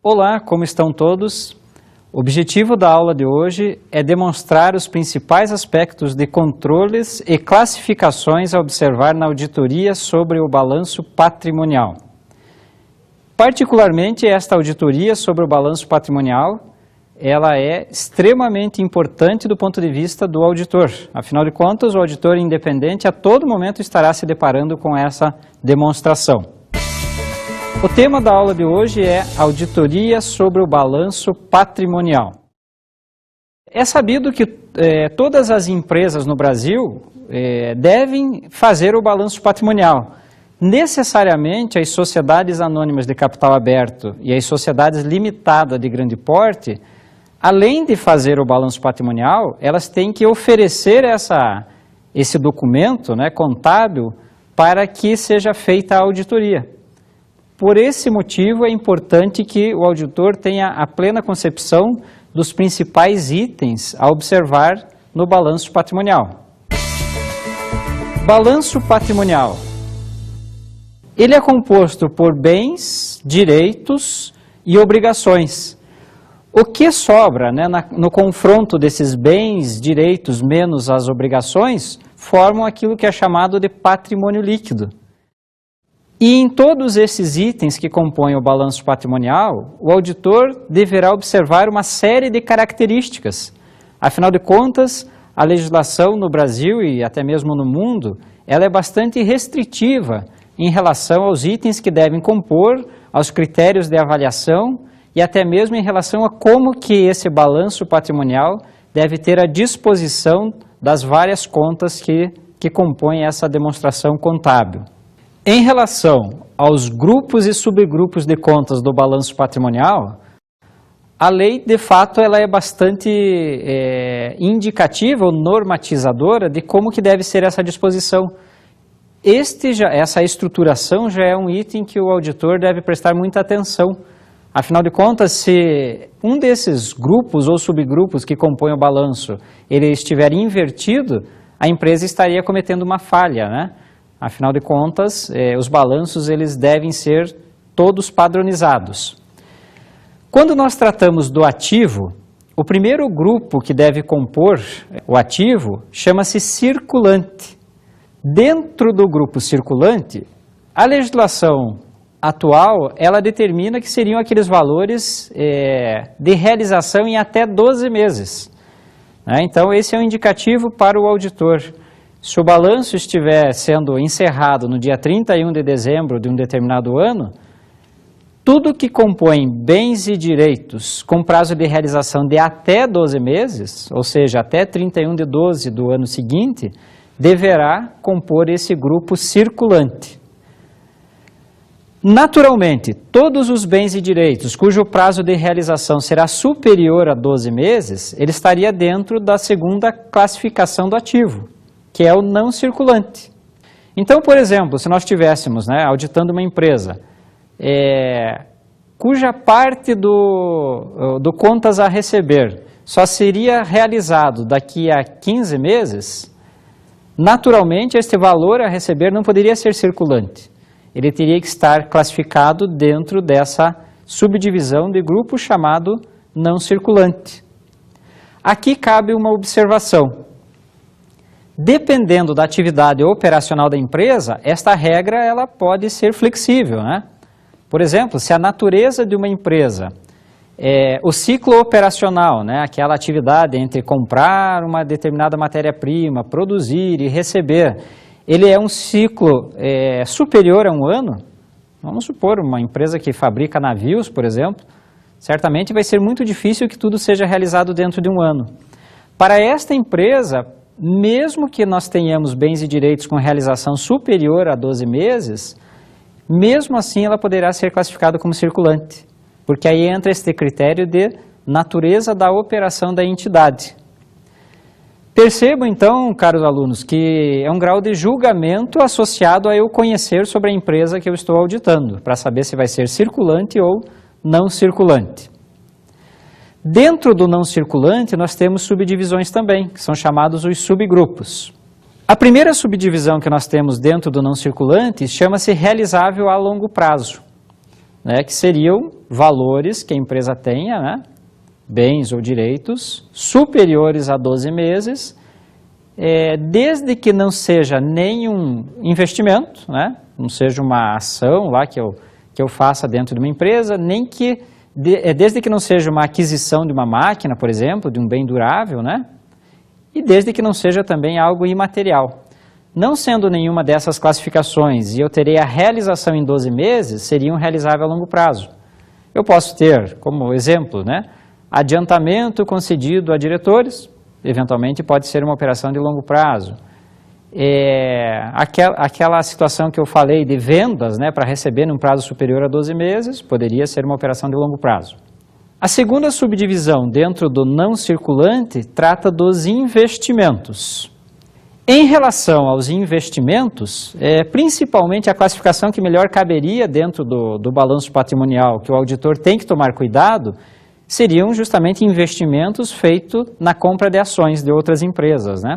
Olá, como estão todos? O objetivo da aula de hoje é demonstrar os principais aspectos de controles e classificações a observar na auditoria sobre o balanço patrimonial. Particularmente, esta auditoria sobre o balanço patrimonial, ela é extremamente importante do ponto de vista do auditor. Afinal de contas, o auditor independente a todo momento estará se deparando com essa demonstração. O tema da aula de hoje é auditoria sobre o balanço patrimonial. É sabido que todas as empresas no Brasil devem fazer o balanço patrimonial. Necessariamente, as sociedades anônimas de capital aberto e as sociedades limitadas de grande porte, além de fazer o balanço patrimonial, elas têm que oferecer esse documento, contábil para que seja feita a auditoria. Por esse motivo, é importante que o auditor tenha a plena concepção dos principais itens a observar no balanço patrimonial. Balanço patrimonial. Ele é composto por bens, direitos e obrigações. O que sobra no confronto desses bens, direitos menos as obrigações, formam aquilo que é chamado de patrimônio líquido. E em todos esses itens que compõem o balanço patrimonial, o auditor deverá observar uma série de características. Afinal de contas, a legislação no Brasil e até mesmo no mundo, ela é bastante restritiva em relação aos itens que devem compor, aos critérios de avaliação e até mesmo em relação a como que esse balanço patrimonial deve ter a disposição das várias contas que compõem essa demonstração contábil. Em relação aos grupos e subgrupos de contas do balanço patrimonial, a lei, de fato, ela é bastante indicativa ou normatizadora de como que deve ser essa disposição. Essa estruturação já é um item que o auditor deve prestar muita atenção. Afinal de contas, se um desses grupos ou subgrupos que compõem o balanço ele estiver invertido, a empresa estaria cometendo uma falha, Afinal de contas, os balanços eles devem ser todos padronizados. Quando nós tratamos do ativo, o primeiro grupo que deve compor o ativo chama-se circulante. Dentro do grupo circulante, a legislação atual, ela determina que seriam aqueles valores de realização em até 12 meses. Então, esse é um indicativo para o auditor. Se o balanço estiver sendo encerrado no dia 31 de dezembro de um determinado ano, tudo que compõe bens e direitos com prazo de realização de até 12 meses, ou seja, até 31 de 12 do ano seguinte, deverá compor esse grupo circulante. Naturalmente, todos os bens e direitos cujo prazo de realização será superior a 12 meses, ele estaria dentro da segunda classificação do ativo, que é o não circulante. Então, por exemplo, se nós estivéssemos auditando uma empresa cuja parte do contas a receber só seria realizado daqui a 15 meses, naturalmente este valor a receber não poderia ser circulante. Ele teria que estar classificado dentro dessa subdivisão de grupo chamado não circulante. Aqui cabe uma observação. Dependendo da atividade operacional da empresa, esta regra ela pode ser flexível, Por exemplo, se a natureza de uma empresa, o ciclo operacional, aquela atividade entre comprar uma determinada matéria-prima, produzir e receber, ele é um ciclo superior a um ano, vamos supor, uma empresa que fabrica navios, por exemplo, certamente vai ser muito difícil que tudo seja realizado dentro de um ano. Para esta empresa, mesmo que nós tenhamos bens e direitos com realização superior a 12 meses, mesmo assim ela poderá ser classificada como circulante, porque aí entra este critério de natureza da operação da entidade. Percebam então, caros alunos, que é um grau de julgamento associado a eu conhecer sobre a empresa que eu estou auditando, para saber se vai ser circulante ou não circulante. Dentro do não circulante, nós temos subdivisões também, que são chamados os subgrupos. A primeira subdivisão que nós temos dentro do não circulante chama-se realizável a longo prazo. né, que seriam valores que a empresa tenha, né, bens ou direitos, superiores a 12 meses, desde que não seja nenhum investimento, né, não seja uma ação lá que eu faça dentro de uma empresa, nem que, desde que não seja uma aquisição de uma máquina, por exemplo, de um bem durável, né, e desde que não seja também algo imaterial. Não sendo nenhuma dessas classificações e eu terei a realização em 12 meses, seriam realizáveis a longo prazo. Eu posso ter, como exemplo, né, adiantamento concedido a diretores, eventualmente pode ser uma operação de longo prazo. Aquela situação que eu falei de vendas, né, para receber num prazo superior a 12 meses, poderia ser uma operação de longo prazo. A segunda subdivisão dentro do não circulante trata dos investimentos. Em relação aos investimentos, principalmente a classificação que melhor caberia dentro do balanço patrimonial, que o auditor tem que tomar cuidado, seriam justamente investimentos feitos na compra de ações de outras empresas, né?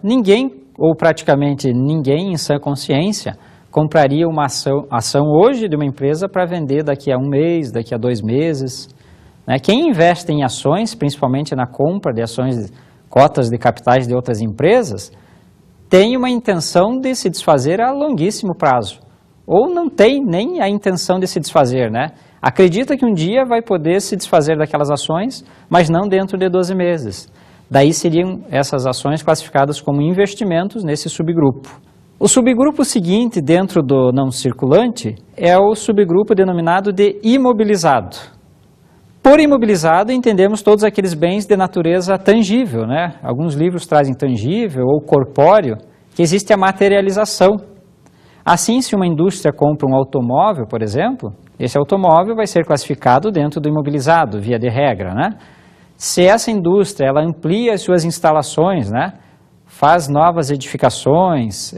Ninguém, ou praticamente ninguém em sã consciência, compraria uma ação hoje de uma empresa para vender daqui a 1 mês, daqui a 2 meses. Né? Quem investe em ações, principalmente na compra de ações, cotas de capitais de outras empresas, tem uma intenção de se desfazer a longuíssimo prazo. Ou não tem nem a intenção de se desfazer, né? Acredita que um dia vai poder se desfazer daquelas ações, mas não dentro de 12 meses. Daí seriam essas ações classificadas como investimentos nesse subgrupo. O subgrupo seguinte dentro do não circulante é o subgrupo denominado de imobilizado. Por imobilizado, entendemos todos aqueles bens de natureza tangível, né? Alguns livros trazem tangível ou corpóreo, que existe a materialização. Assim, se uma indústria compra um automóvel, por exemplo, esse automóvel vai ser classificado dentro do imobilizado, via de regra, né? Se essa indústria ela amplia as suas instalações, né? Faz novas edificações,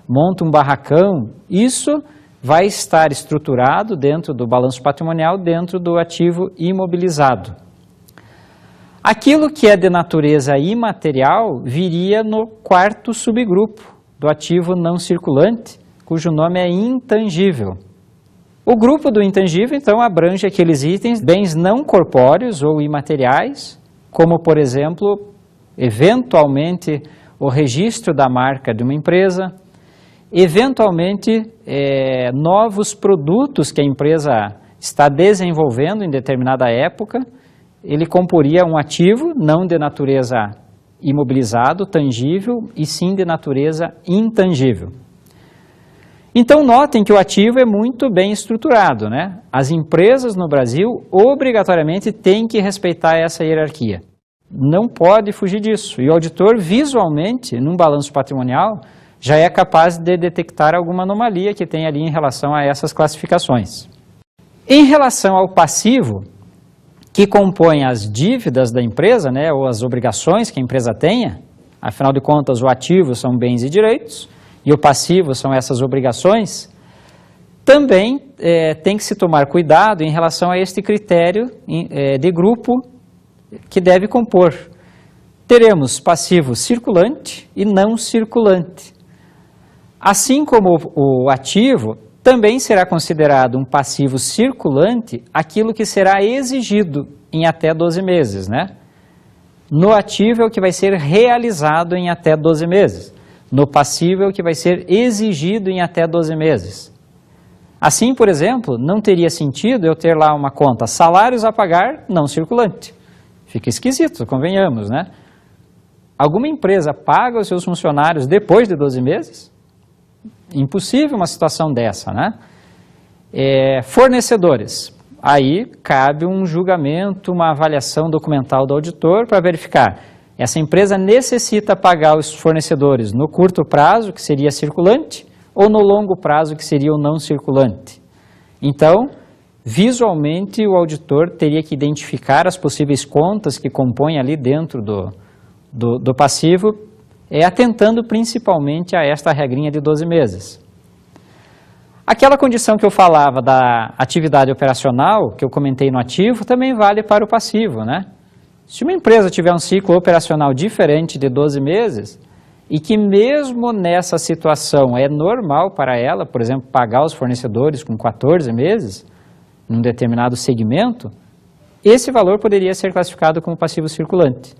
monta um barracão, isso vai estar estruturado dentro do balanço patrimonial, dentro do ativo imobilizado. Aquilo que é de natureza imaterial viria no quarto subgrupo do ativo não circulante, cujo nome é intangível. O grupo do intangível, então, abrange aqueles itens, bens não corpóreos ou imateriais, como, por exemplo, eventualmente o registro da marca de uma empresa, eventualmente novos produtos que a empresa está desenvolvendo em determinada época, ele comporia um ativo não de natureza imobilizado, tangível, e sim de natureza intangível. Então notem que o ativo é muito bem estruturado, né? As empresas no Brasil obrigatoriamente têm que respeitar essa hierarquia. Não pode fugir disso. E o auditor visualmente, num balanço patrimonial, já é capaz de detectar alguma anomalia que tem ali em relação a essas classificações. Em relação ao passivo, que compõe as dívidas da empresa, né, ou as obrigações que a empresa tenha, afinal de contas o ativo são bens e direitos, e o passivo são essas obrigações, também tem que se tomar cuidado em relação a este critério de grupo que deve compor. Teremos passivo circulante e não circulante. Assim como o ativo, também será considerado um passivo circulante aquilo que será exigido em até 12 meses, né? No ativo é o que vai ser realizado em até 12 meses. No passivo é o que vai ser exigido em até 12 meses. Assim, por exemplo, não teria sentido eu ter lá uma conta salários a pagar não circulante. Fica esquisito, convenhamos, né? Alguma empresa paga os seus funcionários depois de 12 meses? Impossível uma situação dessa, né? Fornecedores. Aí cabe um julgamento, uma avaliação documental do auditor para verificar. Essa empresa necessita pagar os fornecedores no curto prazo, que seria circulante, ou no longo prazo, que seria o não circulante. Então, visualmente, o auditor teria que identificar as possíveis contas que compõem ali dentro do passivo, atentando principalmente a esta regrinha de 12 meses. Aquela condição que eu falava da atividade operacional, que eu comentei no ativo, também vale para o passivo, né? Se uma empresa tiver um ciclo operacional diferente de 12 meses, e que mesmo nessa situação é normal para ela, por exemplo, pagar os fornecedores com 14 meses, num determinado segmento, esse valor poderia ser classificado como passivo circulante.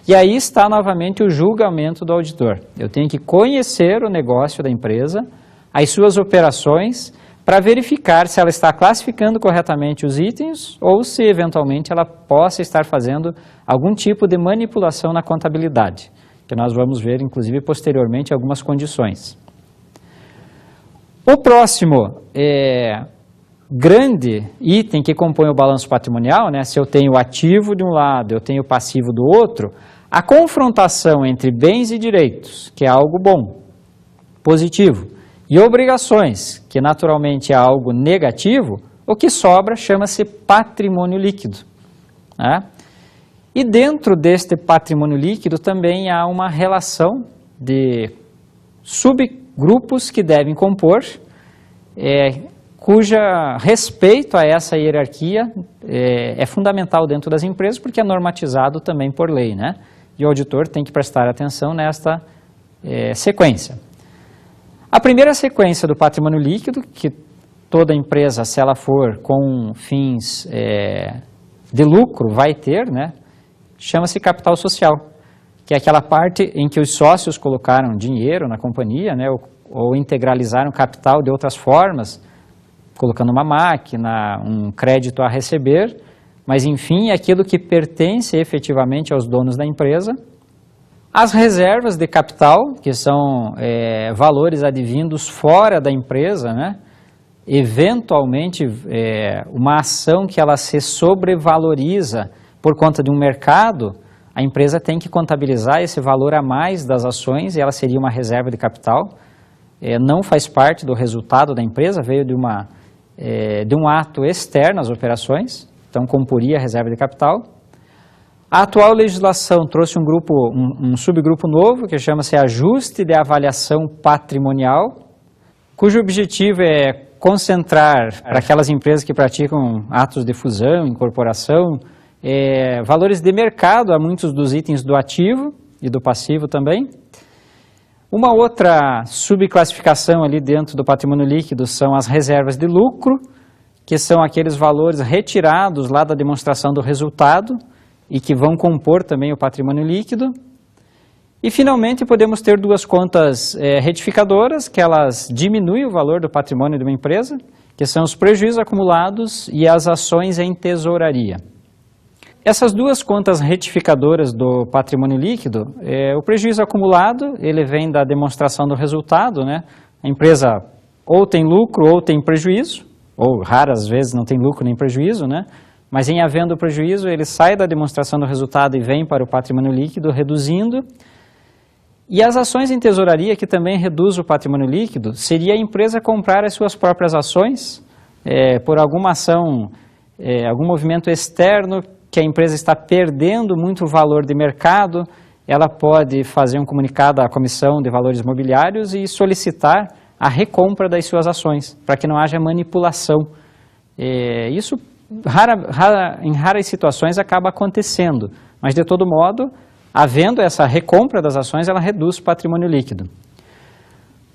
E aí está novamente o julgamento do auditor. Eu tenho que conhecer o negócio da empresa, as suas operações, para verificar se ela está classificando corretamente os itens ou se eventualmente ela possa estar fazendo algum tipo de manipulação na contabilidade, que nós vamos ver inclusive posteriormente algumas condições. O próximo grande item que compõe o balanço patrimonial, né, se eu tenho o ativo de um lado, eu tenho o passivo do outro, a confrontação entre bens e direitos, que é algo bom, positivo, e obrigações, que naturalmente é algo negativo, o que sobra chama-se patrimônio líquido, né? E dentro deste patrimônio líquido também há uma relação de subgrupos que devem compor, cuja respeito a essa hierarquia é fundamental dentro das empresas, porque é normatizado também por lei, né? E o auditor tem que prestar atenção nesta sequência. A primeira sequência do patrimônio líquido, que toda empresa, se ela for com fins de lucro, vai ter, né, chama-se capital social, que é aquela parte em que os sócios colocaram dinheiro na companhia, né, ou integralizaram capital de outras formas, colocando uma máquina, um crédito a receber, mas enfim, aquilo que pertence efetivamente aos donos da empresa. As reservas de capital, que são valores advindos fora da empresa, né? Eventualmente uma ação que ela se sobrevaloriza por conta de um mercado, a empresa tem que contabilizar esse valor a mais das ações e ela seria uma reserva de capital. Não faz parte do resultado da empresa, veio de um ato externo às operações, então comporia a reserva de capital. A atual legislação trouxe um subgrupo novo, que chama-se ajuste de avaliação patrimonial, cujo objetivo é concentrar para aquelas empresas que praticam atos de fusão, incorporação, valores de mercado a muitos dos itens do ativo e do passivo também. Uma outra subclassificação ali dentro do patrimônio líquido são as reservas de lucro, que são aqueles valores retirados lá da demonstração do resultado, e que vão compor também o patrimônio líquido. E, finalmente, podemos ter duas contas retificadoras, que elas diminuem o valor do patrimônio de uma empresa, que são os prejuízos acumulados e as ações em tesouraria. Essas duas contas retificadoras do patrimônio líquido, o prejuízo acumulado, ele vem da demonstração do resultado, né? A empresa ou tem lucro ou tem prejuízo, ou raras vezes não tem lucro nem prejuízo, né? Mas em havendo prejuízo, ele sai da demonstração do resultado e vem para o patrimônio líquido, reduzindo. E as ações em tesouraria, que também reduz o patrimônio líquido, seria a empresa comprar as suas próprias ações por alguma ação, algum movimento externo que a empresa está perdendo muito valor de mercado, ela pode fazer um comunicado à Comissão de Valores Mobiliários e solicitar a recompra das suas ações, para que não haja manipulação. Isso em raras situações acaba acontecendo, mas de todo modo, havendo essa recompra das ações, ela reduz o patrimônio líquido.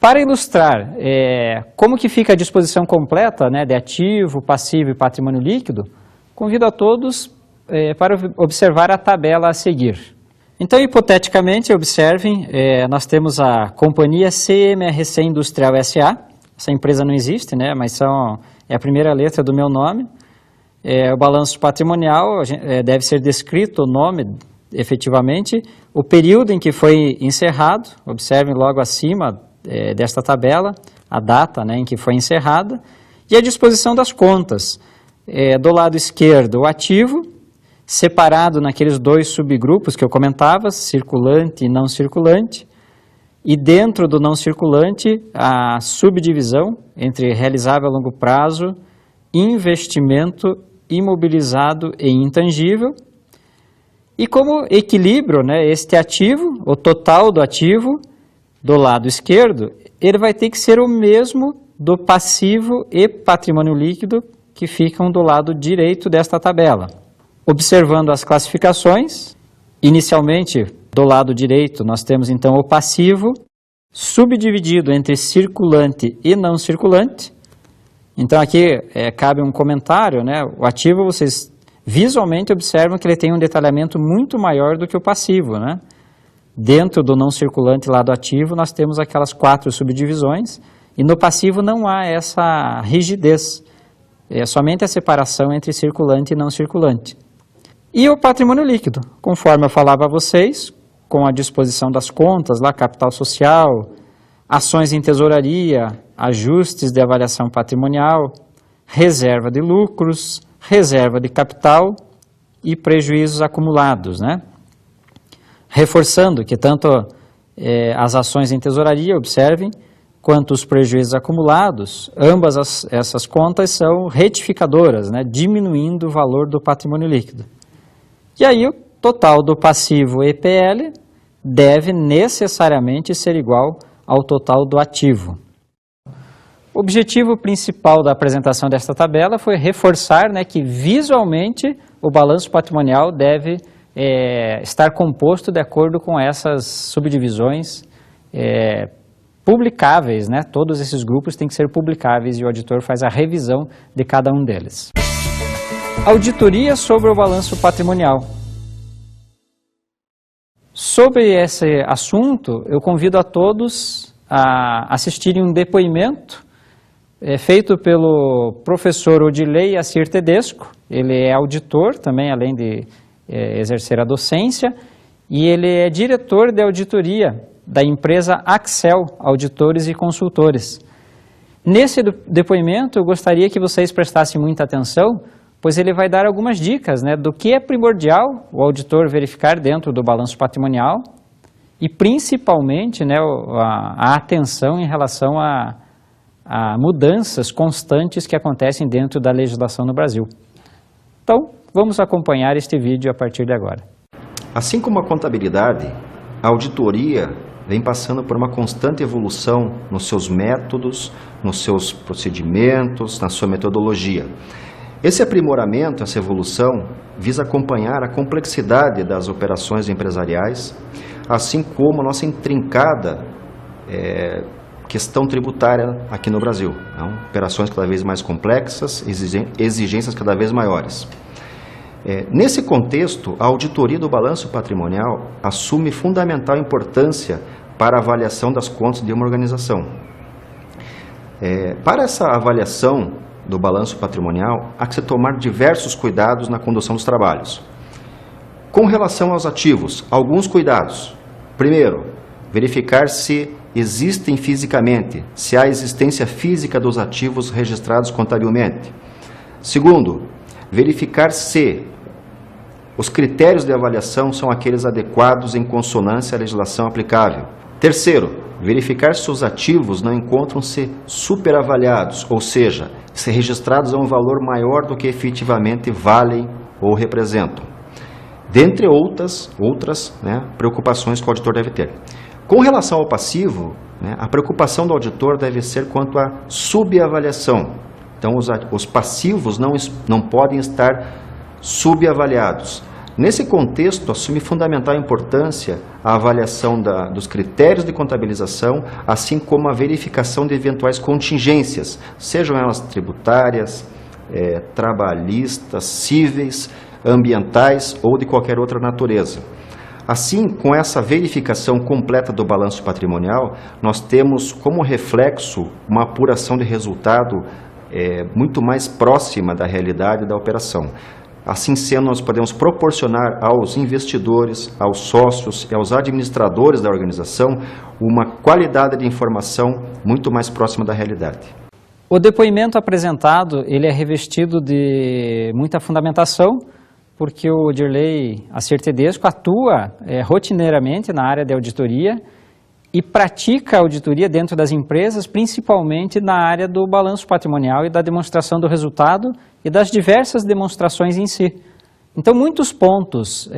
Para ilustrar como que fica a disposição completa, né, de ativo, passivo e patrimônio líquido, convido a todos para observar a tabela a seguir. Então, hipoteticamente, observem, nós temos a companhia CMRC Industrial S.A., essa empresa não existe, né, mas é a primeira letra do meu nome. O balanço patrimonial deve ser descrito o nome, efetivamente, o período em que foi encerrado, observem logo acima desta tabela, a data, né, em que foi encerrada, e a disposição das contas. Do lado esquerdo, o ativo, separado naqueles dois subgrupos que eu comentava, circulante e não circulante, e dentro do não circulante, a subdivisão entre realizável a longo prazo, investimento, imobilizado e intangível. E como equilíbrio, né, este ativo, o total do ativo, do lado esquerdo, ele vai ter que ser o mesmo do passivo e patrimônio líquido que ficam do lado direito desta tabela. Observando as classificações, inicialmente Do lado direito, nós temos então o passivo, subdividido entre circulante e não circulante. Então aqui cabe um comentário, né? O ativo, vocês visualmente observam que ele tem um detalhamento muito maior do que o passivo, né? Dentro do não circulante lado ativo, nós temos aquelas 4 subdivisões, e no passivo não há essa rigidez, é somente a separação entre circulante e não circulante. E o patrimônio líquido, conforme eu falava a vocês, com a disposição das contas, lá, capital social, ações em tesouraria, ajustes de avaliação patrimonial, reserva de lucros, reserva de capital e prejuízos acumulados, né? Reforçando que tanto as ações em tesouraria, observem, quanto os prejuízos acumulados, ambas essas contas são retificadoras, né? Diminuindo o valor do patrimônio líquido. E aí o total do passivo EPL deve necessariamente ser igual ao total do ativo. O objetivo principal da apresentação desta tabela foi reforçar, né, que visualmente o balanço patrimonial deve estar composto de acordo com essas subdivisões publicáveis, né? Todos esses grupos têm que ser publicáveis e o auditor faz a revisão de cada um deles. Auditoria sobre o balanço patrimonial. Sobre esse assunto, eu convido a todos a assistirem um depoimento feito pelo professor Odilei Assir Tedesco. Ele é auditor também, além de exercer a docência, e ele é diretor de auditoria da empresa Axel Auditores e Consultores. Nesse depoimento, eu gostaria que vocês prestassem muita atenção, pois ele vai dar algumas dicas, né, do que é primordial o auditor verificar dentro do balanço patrimonial e, principalmente, né, a atenção em relação a mudanças constantes que acontecem dentro da legislação no Brasil. Então, vamos acompanhar este vídeo a partir de agora. Assim como a contabilidade, a auditoria vem passando por uma constante evolução nos seus métodos, nos seus procedimentos, na sua metodologia. Esse aprimoramento, essa evolução, visa acompanhar a complexidade das operações empresariais, assim como a nossa intrincada questão tributária aqui no Brasil. Então, operações cada vez mais complexas, exigências cada vez maiores. Nesse contexto, a auditoria do balanço patrimonial assume fundamental importância para a avaliação das contas de uma organização. Para essa avaliação do balanço patrimonial, há que se tomar diversos cuidados na condução dos trabalhos. Com relação aos ativos, alguns cuidados. Primeiro, verificar se existem fisicamente, se há existência física dos ativos registrados contabilmente. Segundo, verificar se os critérios de avaliação são aqueles adequados em consonância à legislação aplicável. Terceiro, verificar se os ativos não encontram-se superavaliados, ou seja, se registrados a um valor maior do que efetivamente valem ou representam. Dentre outras preocupações que o auditor deve ter. Com relação ao passivo, a preocupação do auditor deve ser quanto à subavaliação. Então, os passivos não podem estar subavaliados. Nesse contexto, assume fundamental importância a avaliação dos critérios de contabilização, assim como a verificação de eventuais contingências, sejam elas tributárias, trabalhistas, cíveis, ambientais ou de qualquer outra natureza. Assim, com essa verificação completa do balanço patrimonial, nós temos como reflexo uma apuração de resultado muito mais próxima da realidade da operação. Assim sendo, nós podemos proporcionar aos investidores, aos sócios e aos administradores da organização uma qualidade de informação muito mais próxima da realidade. O depoimento apresentado, ele é revestido de muita fundamentação, porque o Odilei Assir Tedesco atua rotineiramente na área de auditoria e pratica a auditoria dentro das empresas, principalmente na área do balanço patrimonial e da demonstração do resultado e das diversas demonstrações em si. Então, muitos pontos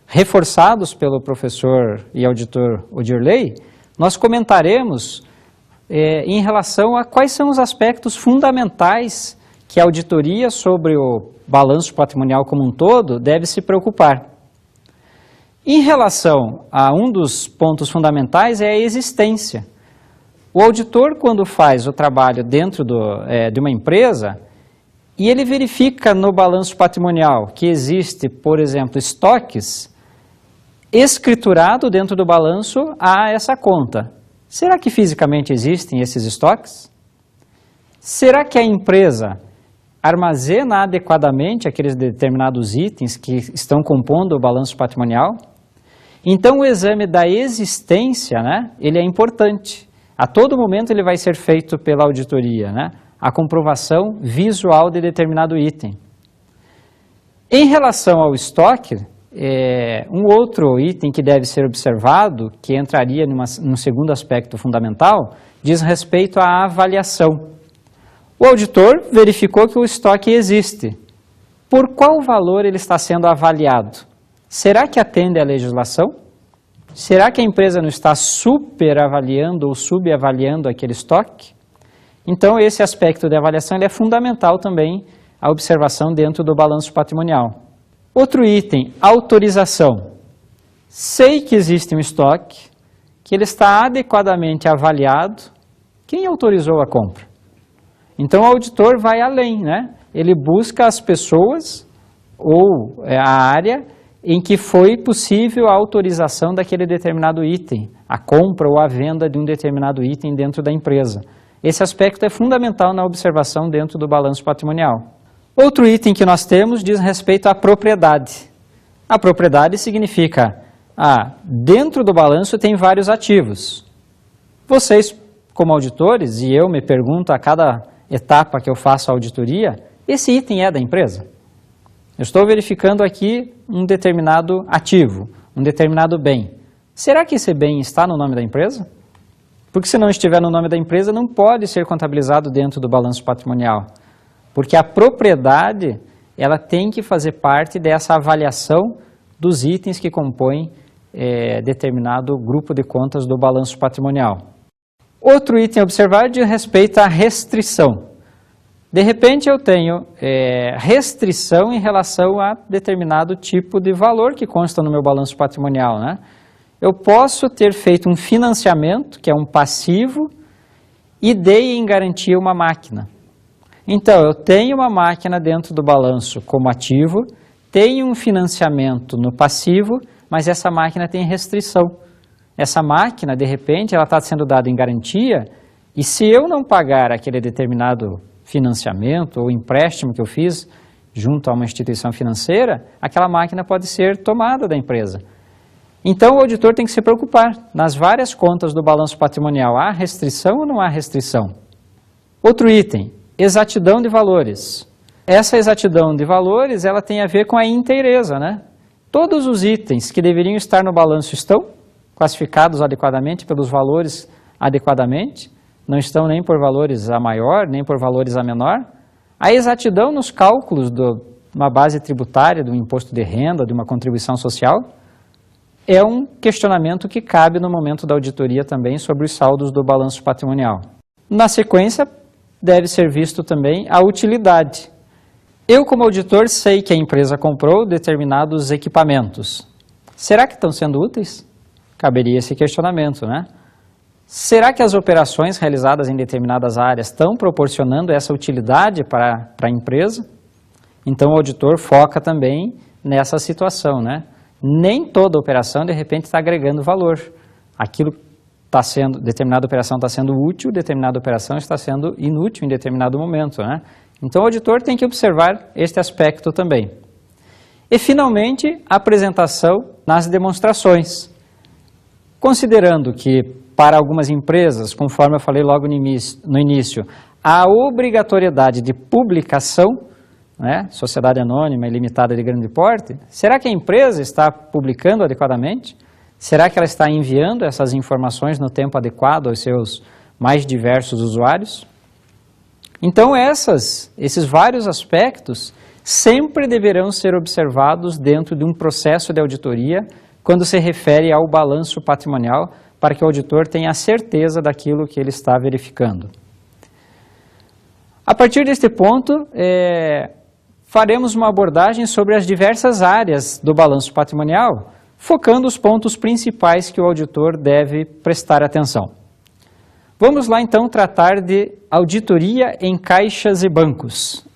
reforçados pelo professor e auditor Odilei, nós comentaremos em relação a quais são os aspectos fundamentais que a auditoria sobre o balanço patrimonial como um todo deve se preocupar. Em relação a um dos pontos fundamentais é a existência. O auditor, quando faz o trabalho dentro de uma empresa, e ele verifica no balanço patrimonial que existe, por exemplo, estoques, escriturado dentro do balanço há essa conta. Será que fisicamente existem esses estoques? Será que a empresa armazena adequadamente aqueles determinados itens que estão compondo o balanço patrimonial? Então, o exame da existência, né, ele é importante. A todo momento ele vai ser feito pela auditoria, né, a comprovação visual de determinado item. Em relação ao estoque, um outro item que deve ser observado, que entraria num segundo aspecto fundamental, diz respeito à avaliação. O auditor verificou que o estoque existe. Por qual valor ele está sendo avaliado? Será que atende à legislação? Será que a empresa não está superavaliando ou subavaliando aquele estoque? Então, esse aspecto de avaliação ele é fundamental também, a observação dentro do balanço patrimonial. Outro item, autorização. Sei que existe um estoque, que ele está adequadamente avaliado. Quem autorizou a compra? Então, o auditor vai além, né? Ele busca as pessoas ou a área em que foi possível a autorização daquele determinado item, a compra ou a venda de um determinado item dentro da empresa. Esse aspecto é fundamental na observação dentro do balanço patrimonial. Outro item que nós temos diz respeito à propriedade. A propriedade significa, dentro do balanço tem vários ativos. Vocês, como auditores, e eu me pergunto a cada etapa que eu faço a auditoria, esse item é da empresa? Eu estou verificando aqui um determinado ativo, um determinado bem. Será que esse bem está no nome da empresa? Porque se não estiver no nome da empresa, não pode ser contabilizado dentro do balanço patrimonial. Porque a propriedade, ela tem que fazer parte dessa avaliação dos itens que compõem determinado grupo de contas do balanço patrimonial. Outro item a observar diz respeito à restrição. De repente eu tenho restrição em relação a determinado tipo de valor que consta no meu balanço patrimonial, né? Eu posso ter feito um financiamento, que é um passivo, e dei em garantia uma máquina. Então, eu tenho uma máquina dentro do balanço como ativo, tenho um financiamento no passivo, mas essa máquina tem restrição. Essa máquina, de repente, ela está sendo dada em garantia, e se eu não pagar aquele determinado financiamento ou empréstimo que eu fiz junto a uma instituição financeira, aquela máquina pode ser tomada da empresa. Então, o auditor tem que se preocupar. Nas várias contas do balanço patrimonial, há restrição ou não há restrição? Outro item, exatidão de valores. Essa exatidão de valores, ela tem a ver com a inteireza, né? Todos os itens que deveriam estar no balanço estão classificados adequadamente pelos valores adequadamente, não estão nem por valores a maior, nem por valores a menor. A exatidão nos cálculos de uma base tributária, do imposto de renda, de uma contribuição social, é um questionamento que cabe no momento da auditoria também sobre os saldos do balanço patrimonial. Na sequência, deve ser visto também a utilidade. Eu, como auditor, sei que a empresa comprou determinados equipamentos. Será que estão sendo úteis? Caberia esse questionamento, né? Será que as operações realizadas em determinadas áreas estão proporcionando essa utilidade para a empresa? Então, o auditor foca também nessa situação, né? Nem toda operação, de repente, está agregando valor. Aquilo está sendo, determinada operação está sendo útil, determinada operação está sendo inútil em determinado momento, né? Então, o auditor tem que observar este aspecto também. E, finalmente, a apresentação nas demonstrações. Considerando que, para algumas empresas, conforme eu falei logo no início, a obrigatoriedade de publicação, né, sociedade anônima e limitada de grande porte, será que a empresa está publicando adequadamente? Será que ela está enviando essas informações no tempo adequado aos seus mais diversos usuários? Então, esses vários aspectos sempre deverão ser observados dentro de um processo de auditoria quando se refere ao balanço patrimonial, para que o auditor tenha a certeza daquilo que ele está verificando. A partir deste ponto, faremos uma abordagem sobre as diversas áreas do balanço patrimonial, focando os pontos principais que o auditor deve prestar atenção. Vamos lá então tratar de auditoria em caixas e bancos.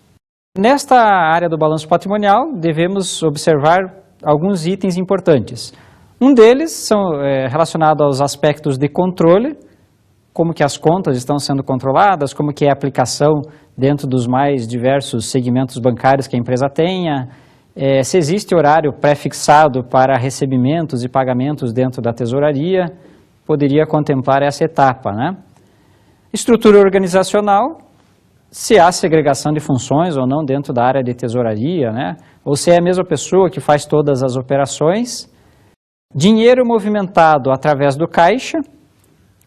Nesta área do balanço patrimonial, devemos observar alguns itens importantes. Um deles são relacionado aos aspectos de controle, como que as contas estão sendo controladas, como que é a aplicação dentro dos mais diversos segmentos bancários que a empresa tenha, se existe horário pré-fixado para recebimentos e pagamentos dentro da tesouraria, poderia contemplar essa etapa, né? Estrutura organizacional, se há segregação de funções ou não dentro da área de tesouraria, né? Ou se é a mesma pessoa que faz todas as operações. Dinheiro movimentado através do caixa,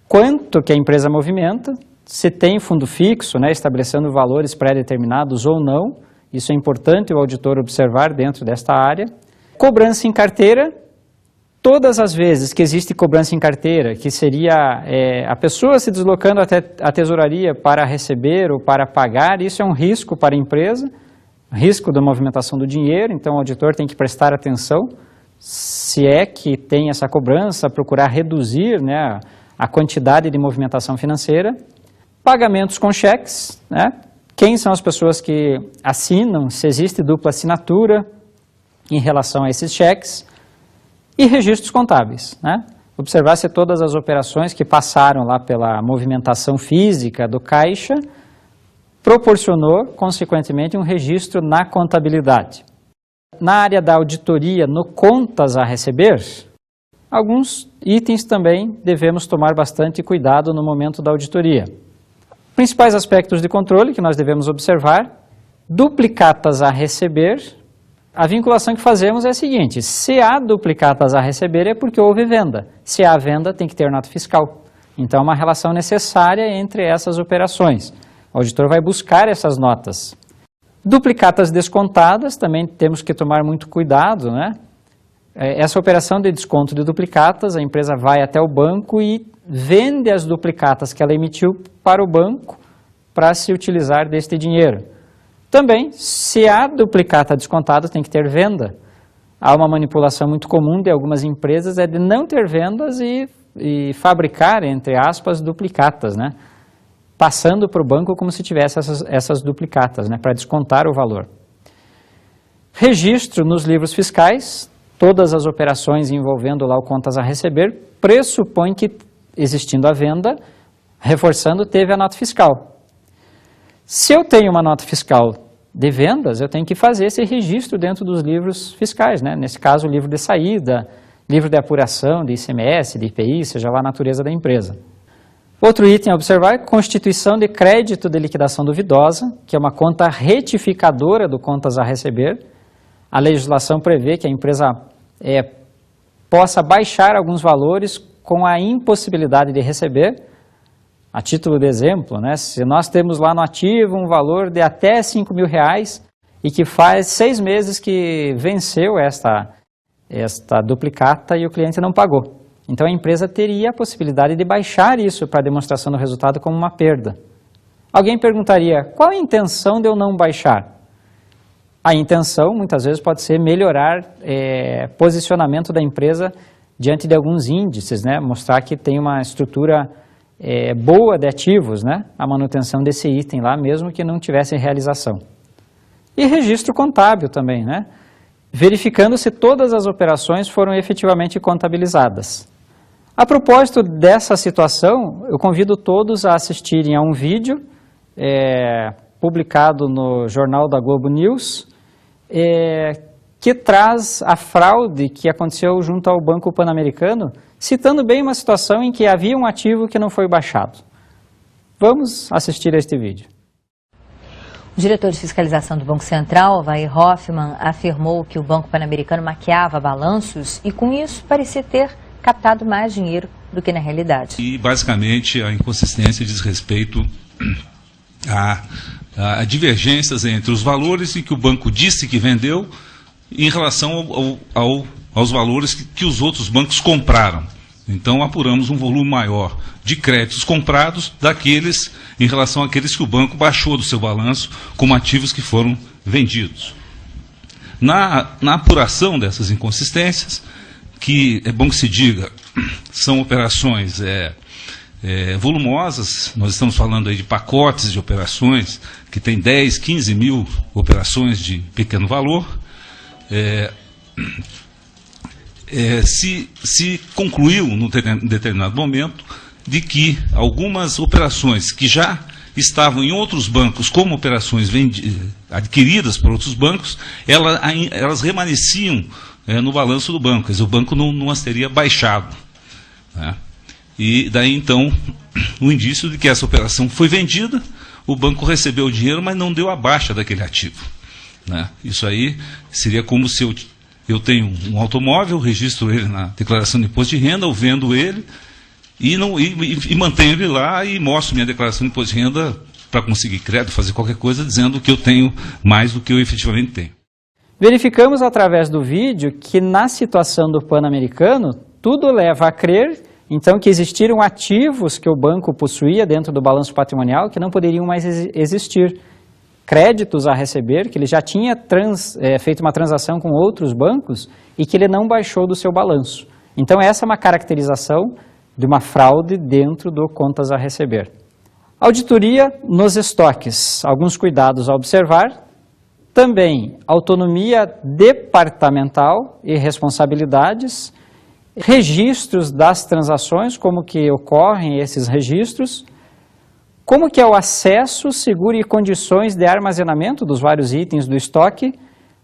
quanto que a empresa movimenta, se tem fundo fixo, né, estabelecendo valores pré-determinados ou não, isso é importante o auditor observar dentro desta área. Cobrança em carteira, todas as vezes que existe cobrança em carteira, que seria a pessoa se deslocando até a tesouraria para receber ou para pagar, isso é um risco para a empresa, risco da movimentação do dinheiro, então o auditor tem que prestar atenção, se é que tem essa cobrança, procurar reduzir, né, a quantidade de movimentação financeira. Pagamentos com cheques, né? Quem são as pessoas que assinam, se existe dupla assinatura em relação a esses cheques. E registros contábeis, né? Observar se todas as operações que passaram lá pela movimentação física do caixa proporcionou, consequentemente, um registro na contabilidade. Na área da auditoria, no contas a receber, alguns itens também devemos tomar bastante cuidado no momento da auditoria. Principais aspectos de controle que nós devemos observar: duplicatas a receber. A vinculação que fazemos é a seguinte: se há duplicatas a receber é porque houve venda. Se há venda, tem que ter nota fiscal. Então, é uma relação necessária entre essas operações. O auditor vai buscar essas notas. Duplicatas descontadas, também temos que tomar muito cuidado, né? Essa operação de desconto de duplicatas, a empresa vai até o banco e vende as duplicatas que ela emitiu para o banco para se utilizar deste dinheiro. Também, se há duplicata descontada, tem que ter venda. Há uma manipulação muito comum de algumas empresas, é de não ter vendas e fabricar, entre aspas, duplicatas, né? Passando para o banco como se tivesse essas duplicatas, né? Para descontar o valor. Registro nos livros fiscais. Todas as operações envolvendo lá o contas a receber pressupõe que, existindo a venda, reforçando, teve a nota fiscal. Se eu tenho uma nota fiscal de vendas, eu tenho que fazer esse registro dentro dos livros fiscais, né? Nesse caso, o livro de saída, livro de apuração, de ICMS, de IPI, seja lá a natureza da empresa. Outro item a observar é constituição de crédito de liquidação duvidosa, que é uma conta retificadora do contas a receber. A legislação prevê que a empresa possa baixar alguns valores com a impossibilidade de receber. A título de exemplo, né, se nós temos lá no ativo um valor de até R$5.000 e que faz 6 meses que venceu esta duplicata e o cliente não pagou. Então a empresa teria a possibilidade de baixar isso para demonstração do resultado como uma perda. Alguém perguntaria, qual a intenção de eu não baixar? A intenção, muitas vezes, pode ser melhorar posicionamento da empresa diante de alguns índices, né? Mostrar que tem uma estrutura boa de ativos, né? A manutenção desse item lá, mesmo que não tivesse realização. E registro contábil também, né? Verificando se todas as operações foram efetivamente contabilizadas. A propósito dessa situação, eu convido todos a assistirem a um vídeo publicado no Jornal da Globo News, que traz a fraude que aconteceu junto ao Banco Pan-Americano, citando bem uma situação em que havia um ativo que não foi baixado. Vamos assistir a este vídeo. O diretor de fiscalização do Banco Central, Vair Hoffmann, afirmou que o Banco Pan-Americano maquiava balanços e, com isso, parecia ter captado mais dinheiro do que na realidade. E, basicamente, a inconsistência diz respeito a divergências entre os valores em que o banco disse que vendeu em relação aos valores que os outros bancos compraram. Então, apuramos um volume maior de créditos comprados daqueles em relação àqueles que o banco baixou do seu balanço como ativos que foram vendidos. Na apuração dessas inconsistências, que, é bom que se diga, são operações volumosas. Nós estamos falando aí de pacotes de operações que tem 10, 15 mil operações de pequeno valor. Se concluiu, num determinado momento, de que algumas operações que já estavam em outros bancos como operações adquiridas por outros bancos, elas remanesciam no balanço do banco, quer dizer, o banco não as teria baixado, né? E daí então o indício de que essa operação foi vendida, o banco recebeu o dinheiro, mas não deu a baixa daquele ativo, né? Isso aí seria como se eu tenho um automóvel, registro ele na declaração de imposto de renda, eu vendo ele e mantenho ele lá e mostro minha declaração de imposto de renda para conseguir crédito, fazer qualquer coisa, dizendo que eu tenho mais do que eu efetivamente tenho. Verificamos através do vídeo que na situação do Pan-Americano, tudo leva a crer, então, que existiram ativos que o banco possuía dentro do balanço patrimonial que não poderiam mais existir. Créditos a receber, que ele já tinha feito uma transação com outros bancos e que ele não baixou do seu balanço. Então, essa é uma caracterização de uma fraude dentro do contas a receber. Auditoria nos estoques. Alguns cuidados a observar. Também, autonomia departamental e responsabilidades. Registros das transações, como que ocorrem esses registros. Como que é o acesso, seguro e condições de armazenamento dos vários itens do estoque,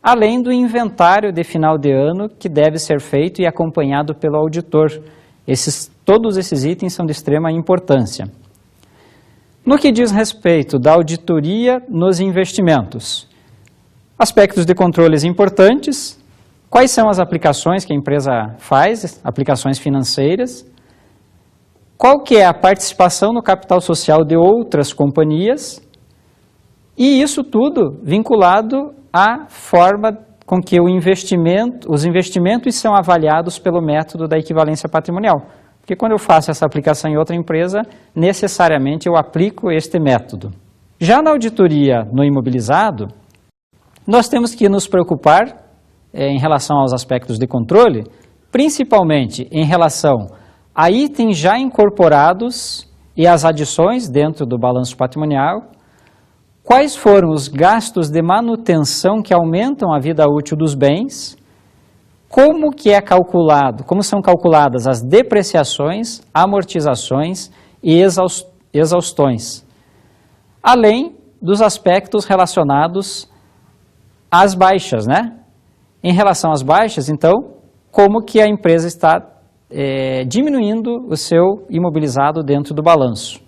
além do inventário de final de ano que deve ser feito e acompanhado pelo auditor. Todos esses itens são de extrema importância. No que diz respeito da auditoria nos investimentos, aspectos de controles importantes, quais são as aplicações que a empresa faz, aplicações financeiras, qual que é a participação no capital social de outras companhias, e isso tudo vinculado à forma com que os investimentos são avaliados pelo método da equivalência patrimonial. Porque quando eu faço essa aplicação em outra empresa, necessariamente eu aplico este método. Já na auditoria no imobilizado, nós temos que nos preocupar em relação aos aspectos de controle, principalmente em relação a itens já incorporados e as adições dentro do balanço patrimonial, quais foram os gastos de manutenção que aumentam a vida útil dos bens, como são calculadas as depreciações, amortizações e exaustões, além dos aspectos relacionados às baixas, né? Em relação às baixas, então, como que a empresa está diminuindo o seu imobilizado dentro do balanço,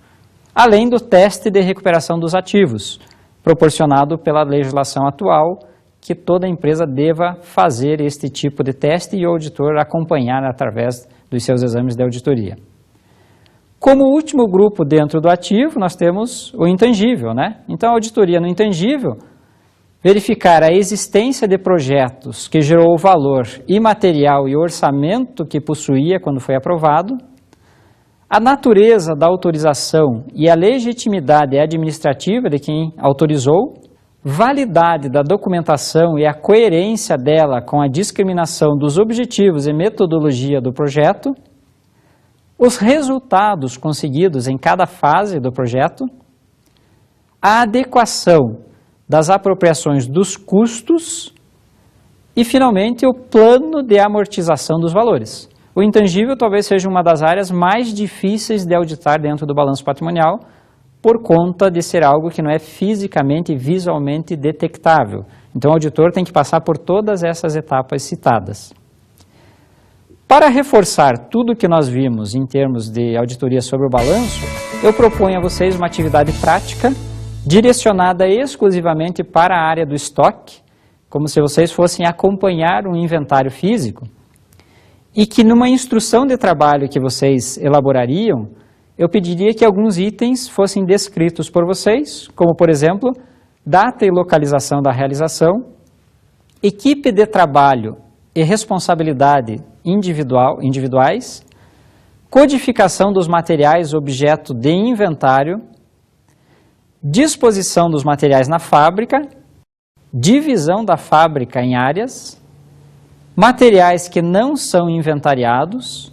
além do teste de recuperação dos ativos, proporcionado pela legislação atual, que toda empresa deva fazer este tipo de teste e o auditor acompanhar através dos seus exames de auditoria. Como último grupo dentro do ativo, nós temos o intangível, né? Então, a auditoria no intangível, verificar a existência de projetos que gerou o valor imaterial e orçamento que possuía quando foi aprovado, a natureza da autorização e a legitimidade administrativa de quem autorizou, validade da documentação e a coerência dela com a discriminação dos objetivos e metodologia do projeto, os resultados conseguidos em cada fase do projeto, a adequação das apropriações dos custos e, finalmente, o plano de amortização dos valores. O intangível talvez seja uma das áreas mais difíceis de auditar dentro do balanço patrimonial, por conta de ser algo que não é fisicamente e visualmente detectável. Então, o auditor tem que passar por todas essas etapas citadas. Para reforçar tudo o que nós vimos em termos de auditoria sobre o balanço, eu proponho a vocês uma atividade prática direcionada exclusivamente para a área do estoque, como se vocês fossem acompanhar um inventário físico, e que numa instrução de trabalho que vocês elaborariam, eu pediria que alguns itens fossem descritos por vocês, como, por exemplo, data e localização da realização, equipe de trabalho e responsabilidade individuais, codificação dos materiais objeto de inventário, disposição dos materiais na fábrica, divisão da fábrica em áreas, materiais que não são inventariados,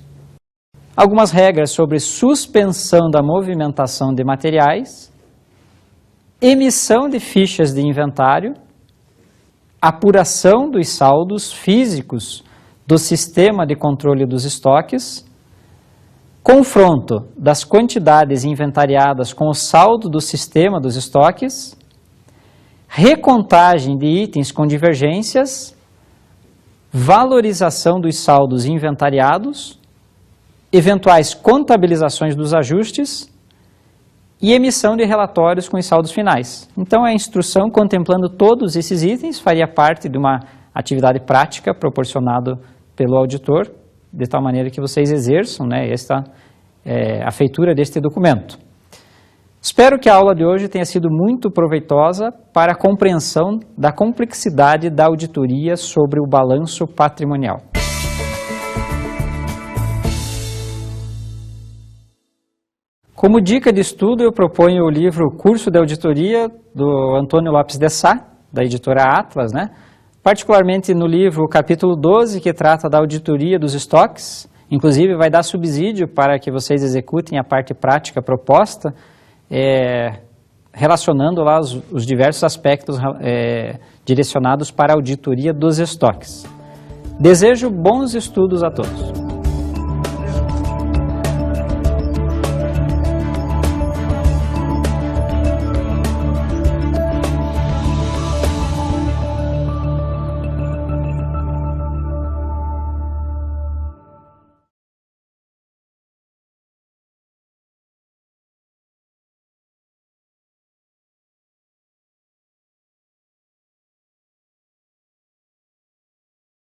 algumas regras sobre suspensão da movimentação de materiais, emissão de fichas de inventário, apuração dos saldos físicos do sistema de controle dos estoques, confronto das quantidades inventariadas com o saldo do sistema dos estoques, recontagem de itens com divergências, valorização dos saldos inventariados, eventuais contabilizações dos ajustes e emissão de relatórios com os saldos finais. Então, a instrução contemplando todos esses itens faria parte de uma atividade prática proporcionada pelo auditor, de tal maneira que vocês exerçam, né, a feitura deste documento. Espero que a aula de hoje tenha sido muito proveitosa para a compreensão da complexidade da auditoria sobre o balanço patrimonial. Como dica de estudo, eu proponho o livro Curso de Auditoria, do Antônio Lopes de Sá, da editora Atlas, né? Particularmente no livro capítulo 12, que trata da auditoria dos estoques. Inclusive, vai dar subsídio para que vocês executem a parte prática proposta, relacionando lá os diversos aspectos direcionados para a auditoria dos estoques. Desejo bons estudos a todos.